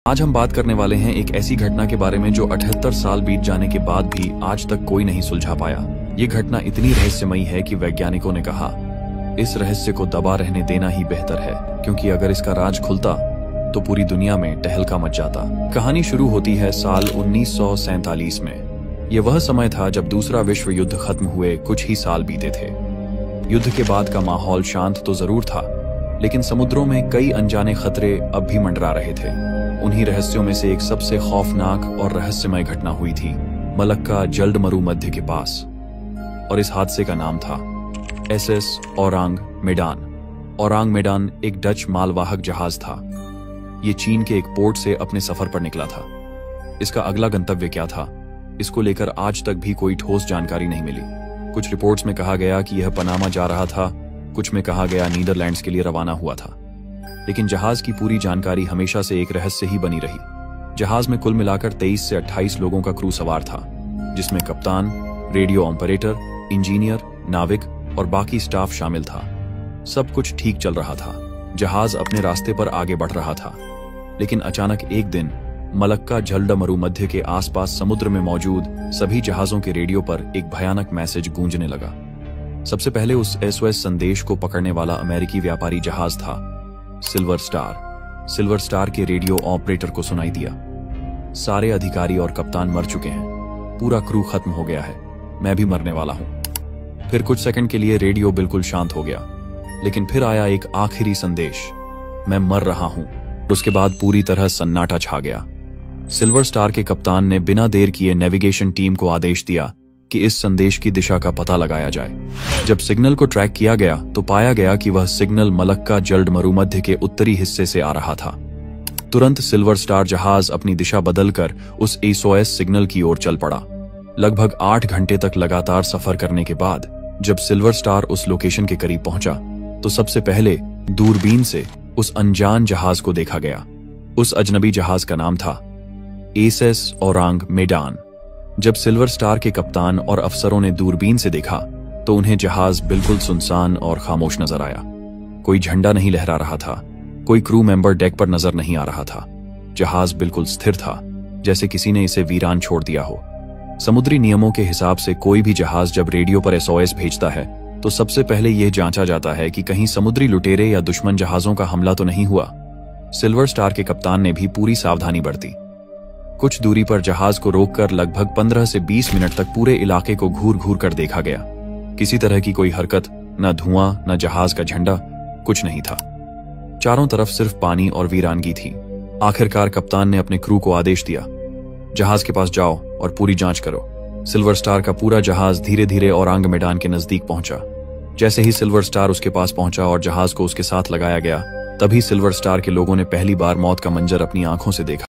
आज हम बात करने वाले हैं एक ऐसी घटना के बारे में जो 78 साल बीत जाने के बाद भी आज तक कोई नहीं सुलझा पाया। ये घटना इतनी रहस्यमयी है कि वैज्ञानिकों ने कहा इस रहस्य को दबा रहने देना ही बेहतर है, क्योंकि अगर इसका राज खुलता तो पूरी दुनिया में तहलका मच जाता। कहानी शुरू होती है साल 1947 में। ये वह समय था जब दूसरा विश्व युद्ध खत्म हुए कुछ ही साल बीते थे। युद्ध के बाद का माहौल शांत तो जरूर था, लेकिन समुद्रों में कई अनजाने खतरे अब भी मंडरा रहे थे। उन्हीं रहस्यों में से एक सबसे खौफनाक और रहस्यमय घटना हुई थी मलक्का जल्द मरुमध्य के पास, और इस हादसे का नाम था SS औरांग मेडान। औरांग मेडान एक डच मालवाहक जहाज था। ये चीन के एक पोर्ट से अपने सफर पर निकला था। इसका अगला गंतव्य क्या था, इसको लेकर आज तक भी कोई ठोस जानकारी नहीं मिली। कुछ रिपोर्ट्स में कहा गया कि यह पनामा जा रहा था, कुछ में कहा गया नीदरलैंड्स के लिए रवाना हुआ था, लेकिन जहाज की पूरी जानकारी हमेशा से एक रहस्य ही बनी रही। जहाज में कुल मिलाकर 23 से 28 लोगों का क्रू सवार था, जिसमें कप्तान, रेडियो ऑपरेटर, इंजीनियर, नाविक और बाकी स्टाफ शामिल था। सब कुछ ठीक चल रहा था, जहाज अपने रास्ते पर आगे बढ़ रहा था, लेकिन अचानक एक दिन मलक्का जल्द मरुमध्य के आसपास समुद्र में मौजूद सभी जहाजों के रेडियो पर एक भयानक मैसेज गूंजने लगा। सबसे पहले उस SOS संदेश को पकड़ने वाला अमेरिकी व्यापारी जहाज था सिल्वर स्टार। सिल्वर स्टार के रेडियो ऑपरेटर को सुनाई दिया, सारे अधिकारी और कप्तान मर चुके हैं, पूरा क्रू खत्म हो गया है, मैं भी मरने वाला हूं। फिर कुछ सेकंड के लिए रेडियो बिल्कुल शांत हो गया, लेकिन फिर आया एक आखिरी संदेश, मैं मर रहा हूं। उसके बाद पूरी तरह सन्नाटा छा गया। सिल्वर स्टार के कप्तान ने बिना देर किए नेविगेशन टीम को आदेश दिया कि इस संदेश की दिशा का पता लगाया जाए। जब सिग्नल को ट्रैक किया गया तो पाया गया कि वह सिग्नल मलक्का जल्द मरुमध्य के उत्तरी हिस्से से आ रहा था। तुरंत सिल्वर स्टार जहाज अपनी दिशा बदलकर उस SOS सिग्नल की ओर चल पड़ा। लगभग 8 घंटे तक लगातार सफर करने के बाद जब सिल्वर स्टार उस लोकेशन के करीब पहुंचा तो सबसे पहले दूरबीन से उस अनजान जहाज को देखा गया। उस अजनबी जहाज का नाम था SS औरांग मेडान। जब सिल्वर स्टार के कप्तान और अफसरों ने दूरबीन से देखा तो उन्हें जहाज बिल्कुल सुनसान और खामोश नजर आया। कोई झंडा नहीं लहरा रहा था, कोई क्रू मेंबर डेक पर नजर नहीं आ रहा था। जहाज बिल्कुल स्थिर था, जैसे किसी ने इसे वीरान छोड़ दिया हो। समुद्री नियमों के हिसाब से कोई भी जहाज जब रेडियो पर SOS भेजता है तो सबसे पहले यह जांचा जाता है कि कहीं समुद्री लुटेरे या दुश्मन जहाजों का हमला तो नहीं हुआ। सिल्वर स्टार के कप्तान ने भी पूरी सावधानी बरती। कुछ दूरी पर जहाज को रोककर लगभग 15 से 20 मिनट तक पूरे इलाके को घूर घूर कर देखा गया। किसी तरह की कोई हरकत, न धुआं, न जहाज का झंडा, कुछ नहीं था। चारों तरफ सिर्फ पानी और वीरानगी थी। आखिरकार कप्तान ने अपने क्रू को आदेश दिया, जहाज के पास जाओ और पूरी जांच करो। सिल्वर स्टार का पूरा जहाज धीरे धीरे औरांग मेडान के नजदीक पहुंचा। जैसे ही सिल्वर स्टार उसके पास पहुंचा और जहाज को उसके साथ लगाया गया, तभी सिल्वर स्टार के लोगों ने पहली बार मौत का मंजर अपनी आंखों से देखा।